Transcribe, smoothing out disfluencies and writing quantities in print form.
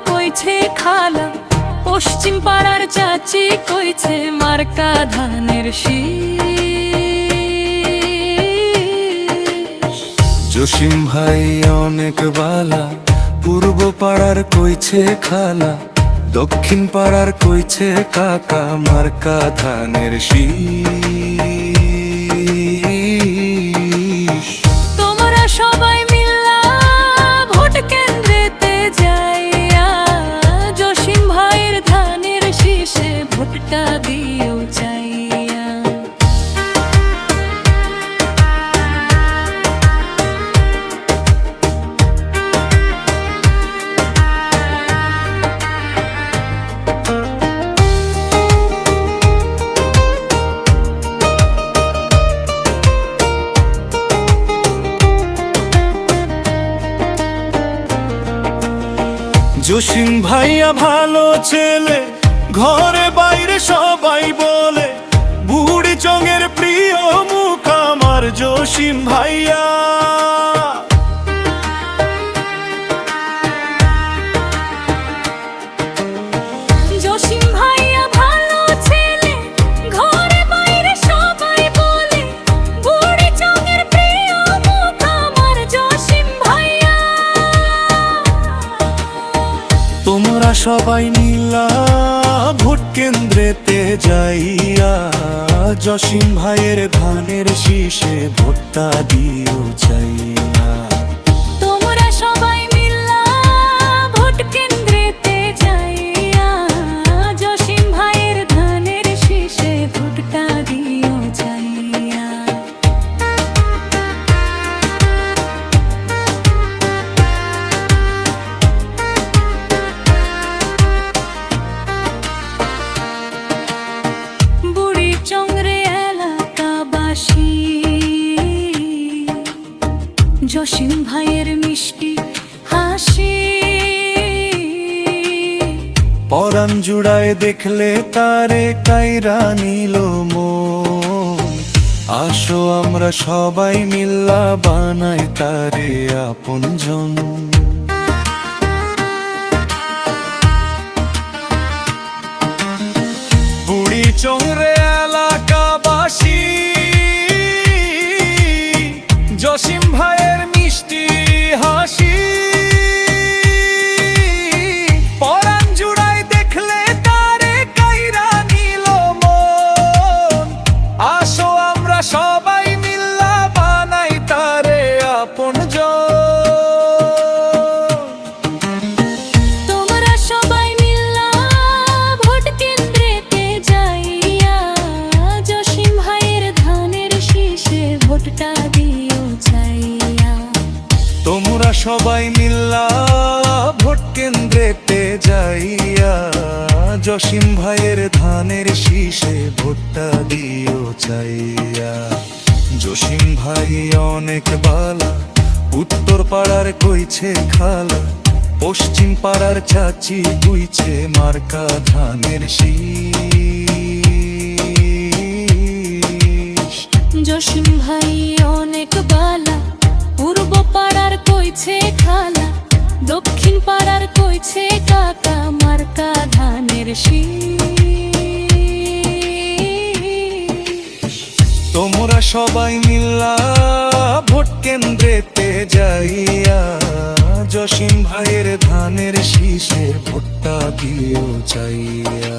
কইছে খালা, পশ্চিম পাড়ার চাচি কইছে মার্কা ধানের শীষ। জসিম ভাই অনেক বালা, পূর্ব পাড়ার কইছে খালা, দক্ষিণ পাড়ার কইছে কাকা মার্কা ধানের শীষ। তোমরা সবাই মিল্লা ভোট কেন্দ্রেতে যাইয়া জসিম ভাইয়ের ধানের শীষে ভোটটা দিও চাইয়া। জসিম ভাইয়া ভালো ছেলে, ঘরে বাইরে সবাই বলে, বুড়ি চঙের প্রিয় মুখ আমার জসিম ভাইয়া। জসিম ভাইয়া ভালো ছেলে, ঘরে বাইরে সবাই বলে, বুড়ি চঙের প্রিয় মুখ আমার জসিম ভাইয়া। তোমরা সবাই মিলা ভোট কেন্দ্রেতে যাইয়া জসিম ভাইয়ের ধানের শীষে ভোটটা দিও চাইয়া। তোমরা সবাই মিল্লা ভোট কেন্দ্রেতে যাইয়া জসিম ভাইয়ের ধানের শীষে ভোটটা দিও চাইয়া। বুড়ি চংরে এলাকাবাসী জসিম ভাইয়ের মিষ্টি হাসি, পরাণ জুড়ায় দেখলে তারে কাইরা নিল মন। আসো আমরা সবাই মিল্লা বানাই তারে আপনজন। বুড়ি চংরে এলাকাবাসী জসিম ভাইয়ের মিষ্টি হাসি, পরাণ জুড়ায় দেখলে তারে কাইরা নিল মন। আসো আমরা সবাই মিল্লা বানাই তারে আপনজন। তোমরা সবাই মিল্লা ভোট কেন্দ্রেতে যাইয়া জসিম ভাইয়ের ধানের শীষে ভোটটা দিও চাইয়া। তোমরা সবাই মিল্লা ভোট কেন্দ্রেতে যাইয়া জসিম ভাইয়ের ধানের শীষে ভোটটা দিও চাইয়া। জসিম ভাই অনেক বালা, উত্তর পাড়ার কইছে খালা, পশ্চিম পাড়ার চাচি কইছে মার্কা ধানের শীষ। জসিম ভাই অনেক বালা, পূর্ব পাড়ার কইছে খালা, দক্ষিণ পাড়ার কইছে কাকা মার্কা ধানের শীষ। তোমরা সবাই মিল্লা ভোট কেন্দ্রেতে যাইয়া জসিম ভাইয়ের ধানের শীষে ভোটটা দিও চাইয়া।